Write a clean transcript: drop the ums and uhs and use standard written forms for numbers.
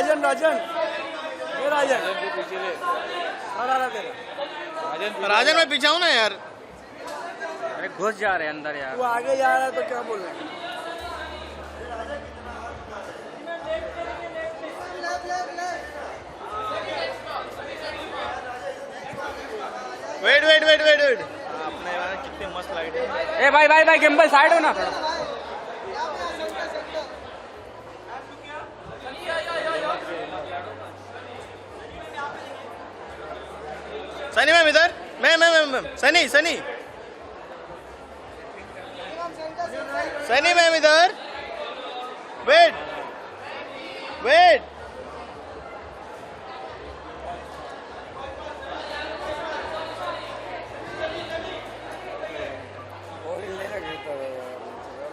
राजन राजन ये राजन राजन मैं पीछे हूँ ना यार। अरे घुस जा रहे हैं अंदर यार। तू आगे जा रहा है तो क्या बोल रहे हैं? Wait wait wait wait wait अपने यार कितने मस्त लाइट है। ए भाई भाई भाई गिम्बल साइड हो ना। सनी मैम इधर, मैम सनी सनी सनी मैम इधर, वेट वेट